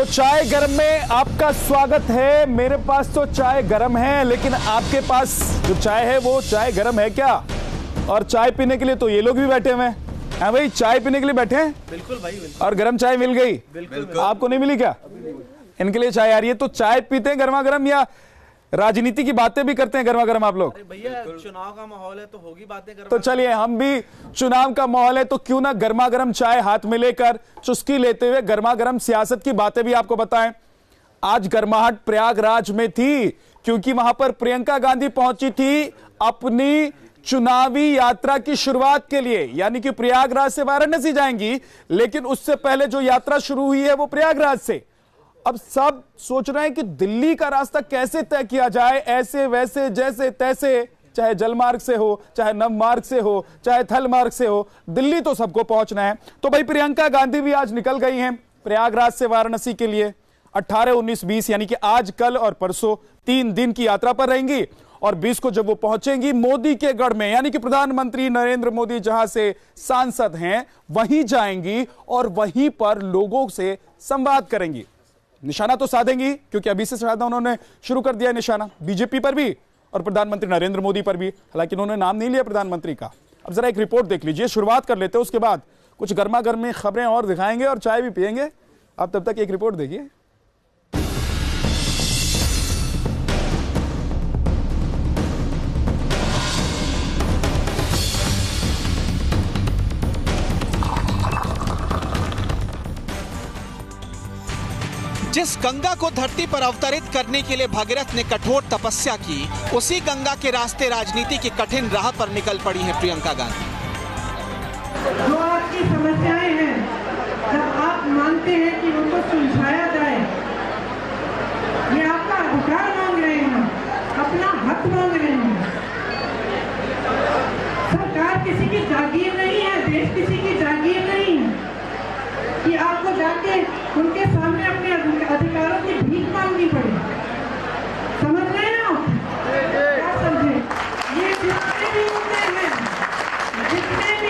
चाय गरम में आपका स्वागत है। मेरे पास तो चाय गरम है, लेकिन आपके पास जो चाय है वो चाय गरम है क्या? और चाय पीने के लिए तो ये लोग भी बैठे हुए हैं। हाँ भाई, चाय पीने के लिए बैठे हैं? बिल्कुल भाई, बिल्कुल। और गरम चाय मिल गई? बिल्कुल। आपको नहीं मिली क्या? इनके लिए चाय आ रही है। तो चाय पीते हैं गर्मा गर्म या राजनीति की बातें भी करते हैं गर्मा गर्म आप लोग? भैया चुनाव का माहौल है तो होगी बातें गर्मा। तो चलिए, हम भी चुनाव का माहौल है तो क्यों ना गर्मा गर्म चाय हाथ में लेकर चुस्की लेते हुए गर्मा गर्म सियासत की बातें भी आपको बताएं। आज गर्माहट प्रयागराज में थी, क्योंकि वहां पर प्रियंका गांधी पहुंची थी अपनी चुनावी यात्रा की शुरुआत के लिए। यानी कि प्रयागराज से वाराणसी जाएंगी, लेकिन उससे पहले जो यात्रा शुरू हुई है वो प्रयागराज से। अब सब सोच रहे हैं कि दिल्ली का रास्ता कैसे तय किया जाए, ऐसे वैसे जैसे तैसे, चाहे जलमार्ग से हो, चाहे नवमार्ग से हो, चाहे थल मार्ग से हो, दिल्ली तो सबको पहुंचना है। तो भाई प्रियंका गांधी भी आज निकल गई हैं प्रयागराज से वाराणसी के लिए। 18, 19, 20 यानी कि आज, कल और परसों 3 दिन की यात्रा पर रहेंगी। और 20 को जब वो पहुंचेंगी मोदी के गढ़ में, यानी कि प्रधानमंत्री नरेंद्र मोदी जहां से सांसद हैं वहीं जाएंगी और वहीं पर लोगों से संवाद करेंगी। निशाना तो साधेंगी, क्योंकि अभी से साधा उन्होंने शुरू कर दिया निशाना बीजेपी पर भी और प्रधानमंत्री नरेंद्र मोदी पर भी। हालांकि उन्होंने नाम नहीं लिया प्रधानमंत्री का। अब जरा एक रिपोर्ट देख लीजिए, शुरुआत कर लेते हैं, उसके बाद कुछ गर्मा गर्मी खबरें और दिखाएंगे और चाय भी पिएंगे। आप तब तक एक रिपोर्ट देखिए। जिस गंगा को धरती पर अवतरित करने के लिए भगीरथ ने कठोर तपस्या की, उसी गंगा के रास्ते राजनीति की कठिन राह पर निकल पड़ी है प्रियंका गांधी। जो आपकी समस्याएं हैं, जब आप मानते हैं कि उनको सुलझाया जाए, ये आपका अधिकार मांग रहे हैं, अपना हक मांग रहे हैं। सरकार किसी की जागीर नहीं है, देश किसी की जागीर नहीं है कि आपको जाके उनके सामने अपने अधिकारों की भीख मांगनी पड़े। समझ रहे हैं आप? क्या समझे? ये जितने भी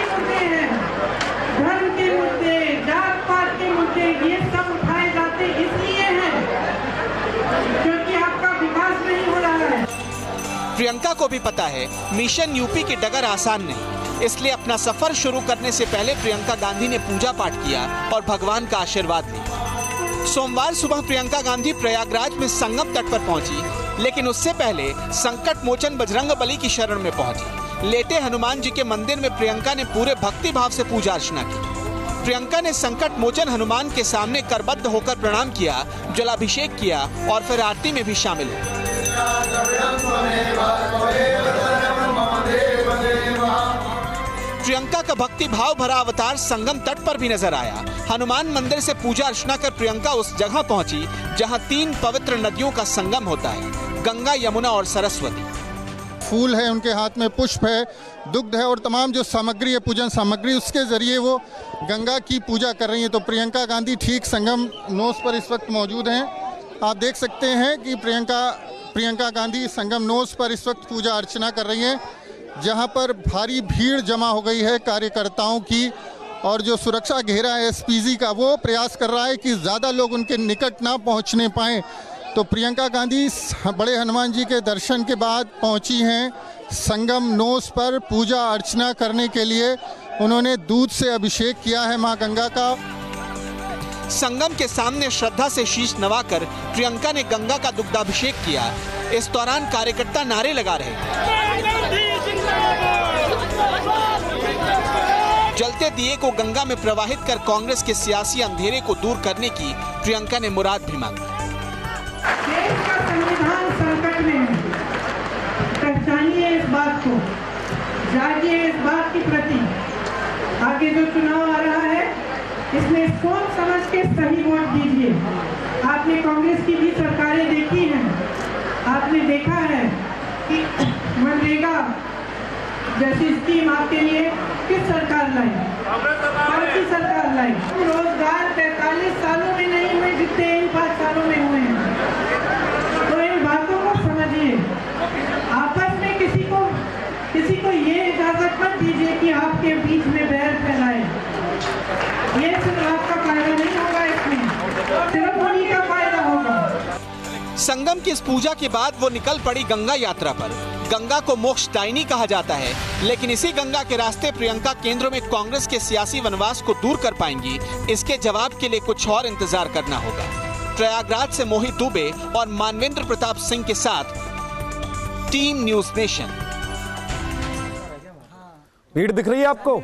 मुद्दे हैं, धर्म के मुद्दे, जात पात के मुद्दे, ये सब उठाए जाते इसलिए हैं क्योंकि आपका विकास नहीं हो रहा है। प्रियंका को भी पता है मिशन यूपी की डगर आसान नहीं, इसलिए अपना सफर शुरू करने से पहले प्रियंका गांधी ने पूजा पाठ किया और भगवान का आशीर्वाद लिया। सोमवार सुबह प्रियंका गांधी प्रयागराज में संगम तट पर पहुंची, लेकिन उससे पहले संकट मोचन बजरंगबली की शरण में पहुंची। लेटे हनुमान जी के मंदिर में प्रियंका ने पूरे भक्ति भाव से पूजा अर्चना की। प्रियंका ने संकट मोचन हनुमान के सामने करबद्ध होकर प्रणाम किया, जलाभिषेक किया और फिर आरती में भी शामिल हुई। प्रियंका का भक्ति भाव भरा अवतार संगम तट पर भी नजर आया। हनुमान मंदिर से पूजा अर्चना कर प्रियंका उस जगह पहुंची जहां 3 पवित्र नदियों का संगम होता है, गंगा, यमुना और सरस्वती। फूल है उनके हाथ में, पुष्प है, दुग्ध है और तमाम जो सामग्री है, पूजन सामग्री, उसके जरिए वो गंगा की पूजा कर रही हैं। तो प्रियंका गांधी ठीक संगम नोस पर इस वक्त मौजूद हैं। आप देख सकते हैं कि प्रियंका गांधी संगम नोस पर इस वक्त पूजा अर्चना कर रही हैं, जहां पर भारी भीड़ जमा हो गई है कार्यकर्ताओं की। और जो सुरक्षा घेरा है एसपीजी का, वो प्रयास कर रहा है कि ज़्यादा लोग उनके निकट ना पहुंचने पाएं। तो प्रियंका गांधी बड़े हनुमान जी के दर्शन के बाद पहुंची हैं संगम नोस पर पूजा अर्चना करने के लिए। उन्होंने दूध से अभिषेक किया है मां गंगा का। संगम के सामने श्रद्धा से शीश नवाकर प्रियंका ने गंगा का दुग्धाभिषेक किया। इस दौरान कार्यकर्ता नारे लगा रहे। जलते दिए को गंगा में प्रवाहित कर कांग्रेस के सियासी अंधेरे को दूर करने की प्रियंका ने मुराद भी मांगी। देश का संविधान संकट में है, पहचानिए इस बात को, जागिए इस बात की प्रति। आगे जो चुनाव आ रहा है, इसमें सोच समझ के सही वोट दीजिए। आपने कांग्रेस की भी सरकारें देखी हैं, आपने देखा है कि मनरेगा जैसी स्कीम आपके लिए किस सरकार लाई, कौन सी सरकार लाई? रोजगार 45 सालों में नहीं हुए जितने इन 5 सालों में हुए हैं। तो इन बातों को समझिए। आपस में किसी को ये इजाजत मत दीजिए कि आपके बीच में बैर फैलाए। ये सिर्फ आपका फायदा नहीं होगा, इसमें सिर्फ उन्हीं का संगम की इस पूजा के बाद वो निकल पड़ी गंगा यात्रा पर। गंगा को मोक्षदायिनी कहा जाता है, लेकिन इसी गंगा के रास्ते प्रियंका केंद्र में कांग्रेस के सियासी वनवास को दूर कर पाएंगी, इसके जवाब के लिए कुछ और इंतजार करना होगा। प्रयागराज से मोहित दुबे और मानवेंद्र प्रताप सिंह के साथ टीम न्यूज नेशन। भीड़ दिख रही है आपको?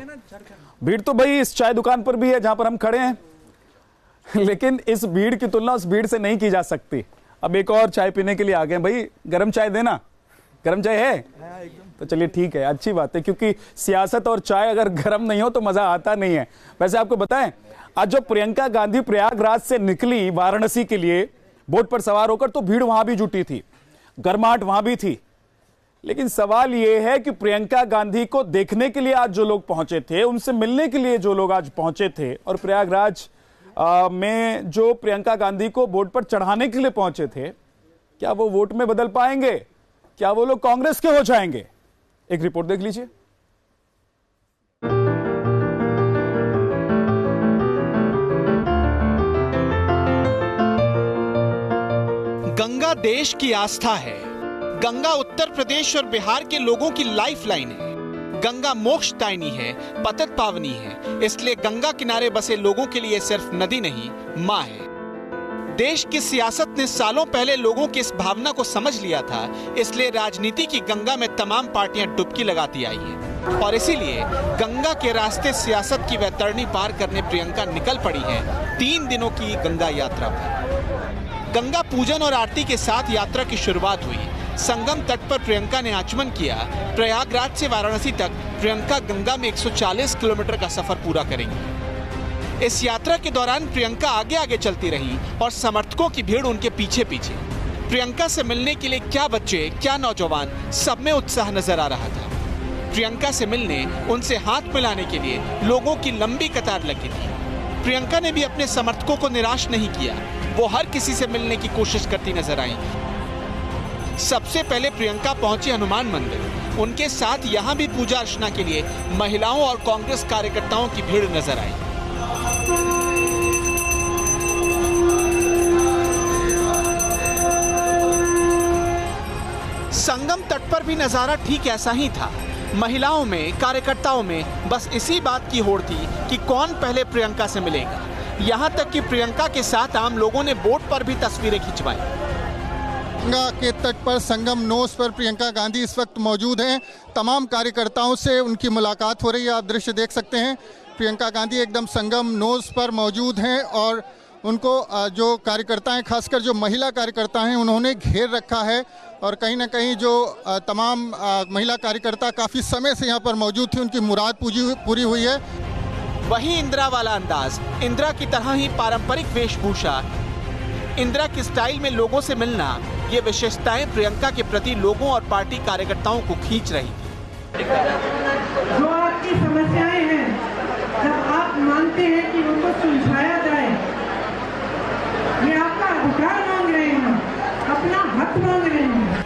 भीड़ तो भाई इस चाय दुकान पर भी है जहां पर हम खड़े हैं, लेकिन इस भीड़ की तुलना उस भीड़ से नहीं की जा सकती। अब एक और चाय पीने के लिए आ गए। भाई गरम चाय देना, गरम चाय है? तो चलिए ठीक है, अच्छी बात है, क्योंकि सियासत और चाय अगर गरम नहीं हो तो मजा आता नहीं है। वैसे आपको बताएं, आज जो प्रियंका गांधी प्रयागराज से निकली वाराणसी के लिए बोट पर सवार होकर, तो भीड़ वहां भी जुटी थी, गर्माहट वहां भी थी। लेकिन सवाल यह है कि प्रियंका गांधी को देखने के लिए आज जो लोग पहुंचे थे, उनसे मिलने के लिए जो लोग आज पहुंचे थे, और प्रयागराज में जो प्रियंका गांधी को वोट पर चढ़ाने के लिए पहुंचे थे, क्या वो वोट में बदल पाएंगे? क्या वो लोग कांग्रेस के हो जाएंगे? एक रिपोर्ट देख लीजिए। गंगा देश की आस्था है। गंगा उत्तर प्रदेश और बिहार के लोगों की लाइफलाइन है। गंगा मोक्षदायिनी है, पतित पावनी है। इसलिए गंगा किनारे बसे लोगों के लिए सिर्फ नदी नहीं, मां है। देश की सियासत ने सालों पहले लोगों की इस भावना को समझ लिया था, इसलिए राजनीति की गंगा में तमाम पार्टियां डुबकी लगाती आई हैं। और इसीलिए गंगा के रास्ते सियासत की वैतरणी पार करने प्रियंका निकल पड़ी है 3 दिनों की गंगा यात्रा पर। गंगा पूजन और आरती के साथ यात्रा की शुरुआत हुई। संगम तट पर प्रियंका ने आचमन किया। प्रयागराज से वाराणसी तक प्रियंका गंगा में 140 किलोमीटर का सफर पूरा करेंगी। इस यात्रा के दौरान प्रियंका आगे आगे चलती रही और समर्थकों की भीड़ उनके पीछे पीछे। प्रियंका से मिलने के लिए क्या बच्चे, क्या नौजवान, सब में उत्साह नजर आ रहा था। प्रियंका से मिलने, उनसे हाथ मिलाने के लिए लोगों की लंबी कतार लगी थी। प्रियंका ने भी अपने समर्थकों को निराश नहीं किया। वो हर किसी से मिलने की कोशिश करती नजर आई। सबसे पहले प्रियंका पहुंची हनुमान मंदिर। उनके साथ यहां भी पूजा अर्चना के लिए महिलाओं और कांग्रेस कार्यकर्ताओं की भीड़ नजर आई। संगम तट पर भी नजारा ठीक ऐसा ही था। महिलाओं में, कार्यकर्ताओं में बस इसी बात की होड़ थी कि कौन पहले प्रियंका से मिलेगा। यहां तक कि प्रियंका के साथ आम लोगों ने बोट पर भी तस्वीरें खिंचवाई। गंगा के तट पर संगम नोस पर प्रियंका गांधी इस वक्त मौजूद हैं। तमाम कार्यकर्ताओं से उनकी मुलाकात हो रही है। आप दृश्य देख सकते हैं, प्रियंका गांधी एकदम संगम नोस पर मौजूद हैं और उनको जो कार्यकर्ता हैं, खासकर जो महिला कार्यकर्ता हैं, उन्होंने घेर रखा है। और कहीं ना कहीं जो तमाम महिला कार्यकर्ता काफ़ी समय से यहाँ पर मौजूद थी, उनकी मुराद पूरी हुई है। वही इंदिरा वाला अंदाज, इंदिरा की तरह ही पारंपरिक वेशभूषा, इंदिरा की स्टाइल में लोगों से मिलना, ये विशेषताएं प्रियंका के प्रति लोगों और पार्टी कार्यकर्ताओं को खींच रही थी। जो आपकी समस्याएं हैं, जब आप मानते हैं कि उनको सुलझाया जाए, ये आपका अधिकार मांग रहे हैं, अपना हक मांग रहे हैं।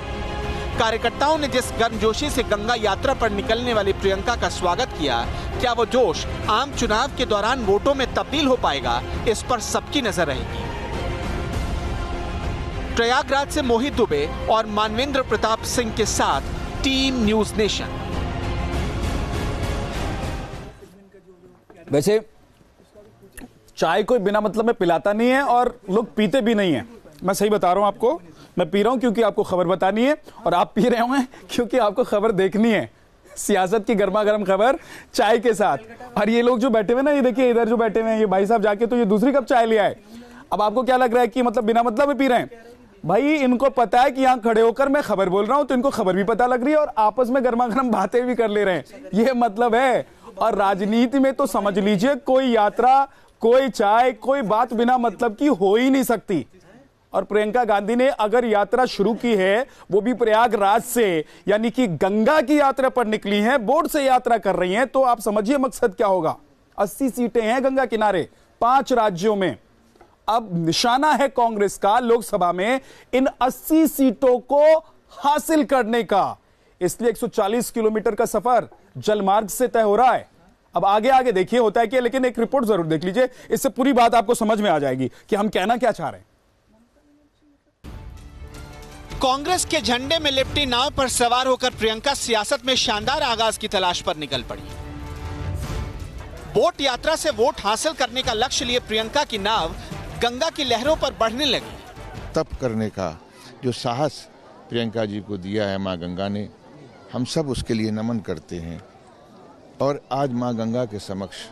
कार्यकर्ताओं ने जिस गर्मजोशी से गंगा यात्रा पर निकलने वाली प्रियंका का स्वागत किया, क्या वो जोश आम चुनाव के दौरान वोटों में तब्दील हो पाएगा, इस पर सबकी नजर रहेगी। प्रयागराज से मोहित दुबे और मानवेंद्र प्रताप सिंह के साथ टीम न्यूज नेशन। वैसे चाय कोई बिना मतलब में पिलाता नहीं है और लोग पीते भी नहीं है। मैं सही बता रहा हूं आपको, मैं पी रहा हूं क्योंकि आपको खबर बतानी है, और आप पी रहे होंगे क्योंकि आपको खबर देखनी है। सियासत की गर्मा गर्म खबर चाय के साथ। और ये लोग जो बैठे हुए ना, ये देखिए इधर जो बैठे हुए हैं, ये भाई साहब जाके तो ये दूसरी कप चाय लिया है। अब आपको क्या लग रहा है कि मतलब बिना मतलब में पी रहे हैं? भाई इनको पता है कि यहां खड़े होकर मैं खबर बोल रहा हूं, तो इनको खबर भी पता लग रही है और आपस में गर्मा गर्म बातें भी कर ले रहे हैं। ये मतलब है। और राजनीति में तो समझ लीजिए, कोई यात्रा, कोई चाय, कोई बात बिना मतलब की हो ही नहीं सकती। और प्रियंका गांधी ने अगर यात्रा शुरू की है, वो भी प्रयागराज से, यानी कि गंगा की यात्रा पर निकली हैं, बोट से यात्रा कर रही हैं, तो आप समझिए मकसद क्या होगा। 80 सीटें हैं गंगा किनारे 5 राज्यों में। अब निशाना है कांग्रेस का लोकसभा में इन 80 सीटों को हासिल करने का। इसलिए 140 किलोमीटर का सफर जलमार्ग से तय हो रहा है। अब आगे आगे देखिए होता है कि, लेकिन एक रिपोर्ट जरूर देख लीजिए, इससे पूरी बात आपको समझ में आ जाएगी कि हम कहना क्या चाह रहे हैं। कांग्रेस के झंडे में लिपटी नाव पर सवार होकर प्रियंका सियासत में शानदार आगाज की तलाश पर निकल पड़ी। बोट यात्रा से वोट हासिल करने का लक्ष्य लिए प्रियंका की नाव गंगा की लहरों पर बढ़ने लगी। तप करने का जो साहस प्रियंका जी को दिया है मां गंगा ने, हम सब उसके लिए नमन करते हैं। और आज मां गंगा के समक्ष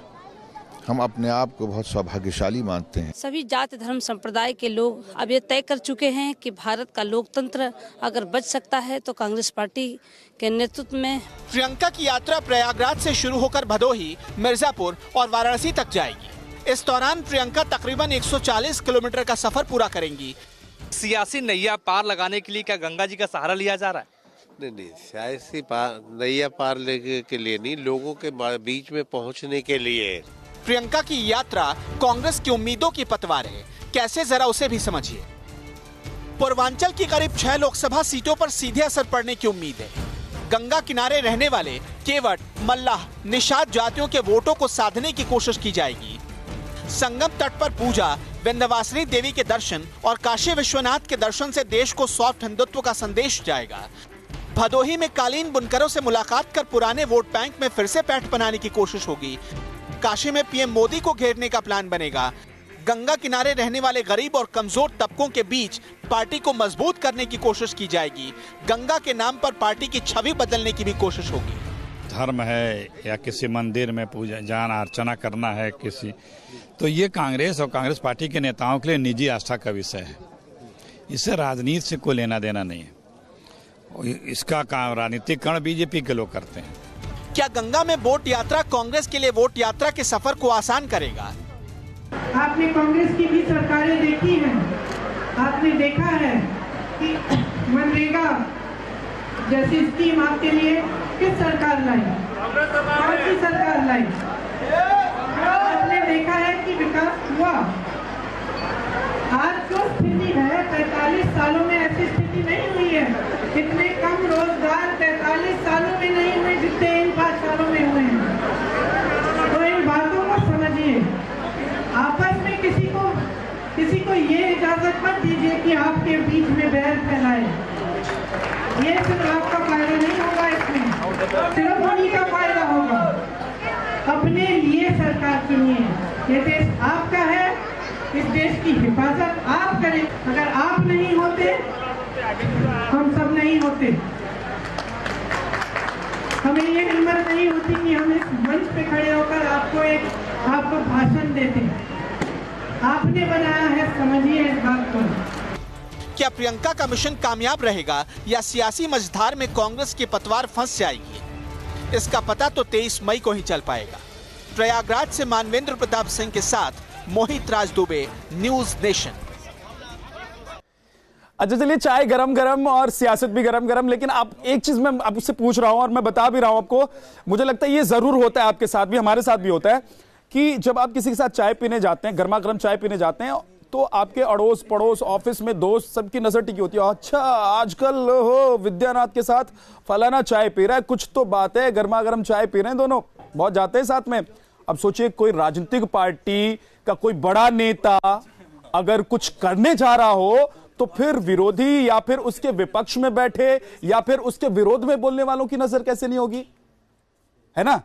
हम अपने आप को बहुत सौभाग्यशाली मानते हैं। सभी जाति धर्म संप्रदाय के लोग अब ये तय कर चुके हैं कि भारत का लोकतंत्र अगर बच सकता है तो कांग्रेस पार्टी के नेतृत्व में। प्रियंका की यात्रा प्रयागराज से शुरू होकर भदोही, मिर्जापुर और वाराणसी तक जाएगी। इस दौरान प्रियंका तकरीबन 140 किलोमीटर का सफर पूरा करेंगी। सियासी नैया पार लगाने के लिए क्या गंगा जी का सहारा लिया जा रहा है? नहीं, सियासी नैया पार लेने के लिए नहीं, लोगों के बीच में पहुंचने के लिए। प्रियंका की यात्रा कांग्रेस की उम्मीदों की पतवार है, कैसे जरा उसे भी समझिए। पूर्वांचल की करीब 6 लोकसभा सीटों पर सीधे असर पड़ने की उम्मीद है। गंगा किनारे रहने वाले केवट, मल्लाह, निषाद जातियों के वोटों को साधने की कोशिश की जाएगी। संगम तट पर पूजा, विंध्यवासिनी देवी के दर्शन और काशी विश्वनाथ के दर्शन से देश को सॉफ्ट हिंदुत्व का संदेश जाएगा। भदोही में कालीन बुनकरों से मुलाकात कर पुराने वोट बैंक में फिर से पैठ बनाने की कोशिश होगी। काशी में पीएम मोदी को घेरने का प्लान बनेगा। गंगा किनारे रहने वाले गरीब और कमजोर तबकों के बीच पार्टी को मजबूत करने की कोशिश की जाएगी। गंगा के नाम पर पार्टी की छवि बदलने की भी कोशिश होगी। धर्म है या किसी मंदिर में पूजा जाना अर्चना करना है किसी, तो ये कांग्रेस और कांग्रेस पार्टी के नेताओं के लिए निजी आस्था का विषय है। इससे राजनीति से कोई लेना देना नहीं है। इसका काम राजनीतिकरण बीजेपी के लोग करते हैं। क्या गंगा में बोट यात्रा कांग्रेस के लिए वोट यात्रा के सफर को आसान करेगा? आपने कांग्रेस की भी सरकारें देखी हैं, आपने देखा है कि मनरेगा जैसी स्कीम आपके लिए किस सरकार लाई, कौन सी सरकार लाई? आपने देखा है कि विकास हुआ। आज जो स्थिति है 45 सालों में ऐसी स्थिति नहीं हुई है। इतने कम रोजगार 45 सालों में नहीं हुए जितने इन 5 सालों में हुए हैं। तो इन बातों को समझिए। आपस में किसी को ये इजाजत मत दीजिए कि आपके बीच में बैर फैलाए। ये सिर्फ आपका फायदा नहीं होगा, इसमें सिर्फ उन्हीं का फायदा होगा। अपने लिए सरकार चुनिए। ये देश आपका है, इस देश की हिफाजत आप करें। अगर आप नहीं होते हम सब नहीं होते। हमें ये हिम्मत नहीं होती कि हम इस मंच पे खड़े होकर आपको भाषण देते। आपने बनाया है, समझिए इस बात को। क्या प्रियंका का मिशन कामयाब रहेगा या सियासी मझधार में कांग्रेस की पतवार फंस जाएगी? इसका पता तो 23 मई को ही चल पाएगा। प्रयागराज से मानवेंद्र प्रताप सिंह के साथ मोहित राज दुबे, न्यूज नेशन। अच्छा चलिए, चाय गरम गरम और सियासत भी गरम गरम, लेकिन आप एक चीज मैं आपसे पूछ रहा हूं और मैं बता भी रहा हूं आपको, मुझे लगता है ये जरूर होता है आपके साथ भी, हमारे साथ भी होता है कि जब आप किसी के साथ चाय पीने जाते हैं, गर्मा गर्म चाय पीने जाते हैं, तो आपके अड़ोस पड़ोस ऑफिस में दोस्त सबकी नजर टिकी होती है। अच्छा आजकल हो विद्यानाथ के साथ फलाना चाय पी रहा है, कुछ तो बात है, गर्मा गर्म चाय पी रहे हैं दोनों, बहुत जाते हैं साथ में। अब सोचिए कोई राजनीतिक पार्टी का कोई बड़ा नेता अगर कुछ करने जा रहा हो तो फिर विरोधी या फिर उसके विपक्ष में बैठे या फिर उसके विरोध में बोलने वालों की नजर कैसे नहीं होगी, है ना?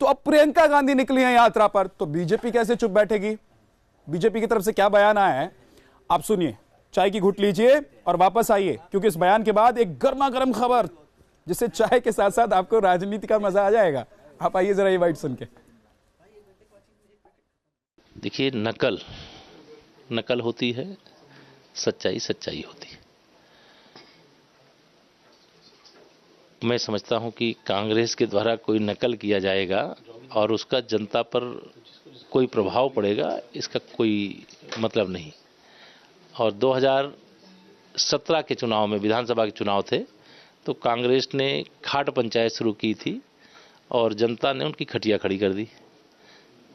तो अब प्रियंका गांधी निकली है यात्रा पर, तो बीजेपी कैसे चुप बैठेगी? बीजेपी की तरफ से क्या बयान आया है आप सुनिए, चाय की घुट लीजिए और वापस आइए, क्योंकि इस बयान के बाद एक गर्मा गर्म खबर जिससे चाय के साथ साथ आपको राजनीति का मजा आ जाएगा। आप आइए जरा ये वाइट सुन के। देखिए, नकल होती है, सच्चाई होती है। मैं समझता हूं कि कांग्रेस के द्वारा कोई नकल किया जाएगा और उसका जनता पर कोई प्रभाव पड़ेगा, इसका कोई मतलब नहीं। और 2017 के चुनाव में, विधानसभा के चुनाव थे, तो कांग्रेस ने खाट पंचायत शुरू की थी और जनता ने उनकी खटिया खड़ी कर दी।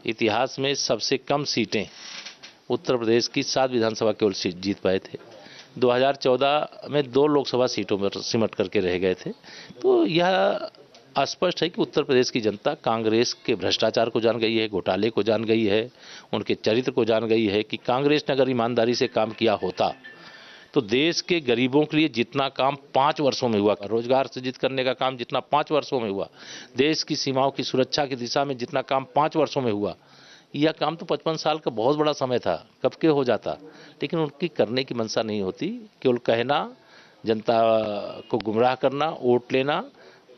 इतिहास में सबसे कम सीटें उत्तर प्रदेश की 7 विधानसभा केवल सीट जीत पाए थे। 2014 में 2 लोकसभा सीटों पर सिमट करके रह गए थे। तो यह स्पष्ट है कि उत्तर प्रदेश की जनता कांग्रेस के भ्रष्टाचार को जान गई है, घोटाले को जान गई है, उनके चरित्र को जान गई है कि कांग्रेस ने अगर ईमानदारी से काम किया होता तो देश के गरीबों के लिए जितना काम 5 वर्षों में हुआ, रोजगार सृजित करने का काम जितना 5 वर्षों में हुआ, देश की सीमाओं की सुरक्षा की दिशा में जितना काम 5 वर्षों में हुआ, यह काम तो 55 साल का बहुत बड़ा समय था, कब के हो जाता। लेकिन उनकी करने की मंशा नहीं होती, केवल कहना, जनता को गुमराह करना, वोट लेना,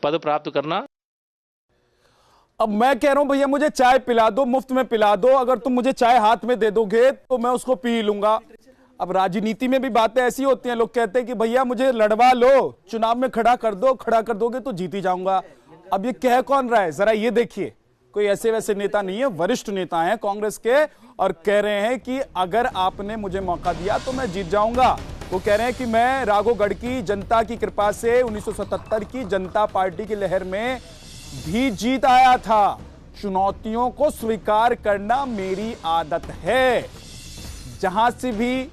पद प्राप्त करना। अब मैं कह रहा हूं भैया मुझे चाय पिला दो, मुफ्त में पिला दो, अगर तुम मुझे चाय हाथ में दे दोगे तो मैं उसको पी लूंगा। अब राजनीति में भी बातें ऐसी होती हैं, लोग कहते हैं कि भैया मुझे लड़वा लो, चुनाव में खड़ा कर दो, खड़ा कर दोगे तो जीत ही जाऊंगा। अब ये कह कौन रहा है, जरा ये देखिए, कोई ऐसे वैसे नेता नहीं है, वरिष्ठ नेता हैं कांग्रेस के, और कह रहे हैं कि अगर आपने मुझे मौका दिया तो मैं जीत जाऊंगा। वो कह रहे हैं कि मैं राघोगढ़ की जनता की कृपा से 1977 की जनता पार्टी की लहर में भी जीत आया था। चुनौतियों को स्वीकार करना मेरी आदत है। जहां से भी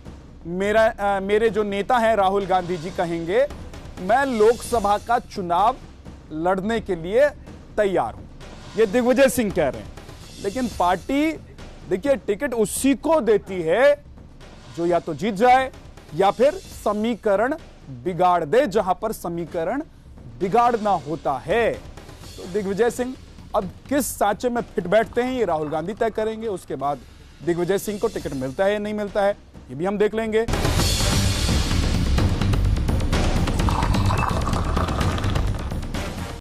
मेरे जो नेता हैं राहुल गांधी जी कहेंगे, मैं लोकसभा का चुनाव लड़ने के लिए तैयार हूं, ये दिग्विजय सिंह कह रहे हैं। लेकिन पार्टी देखिए टिकट उसी को देती है जो या तो जीत जाए या फिर समीकरण बिगाड़ दे, जहां पर समीकरण बिगाड़ना होता है। तो दिग्विजय सिंह अब किस सांचे में फिट बैठते हैं ये राहुल गांधी तय करेंगे। उसके बाद दिग्विजय सिंह को टिकट मिलता है या नहीं मिलता है ये भी हम देख लेंगे।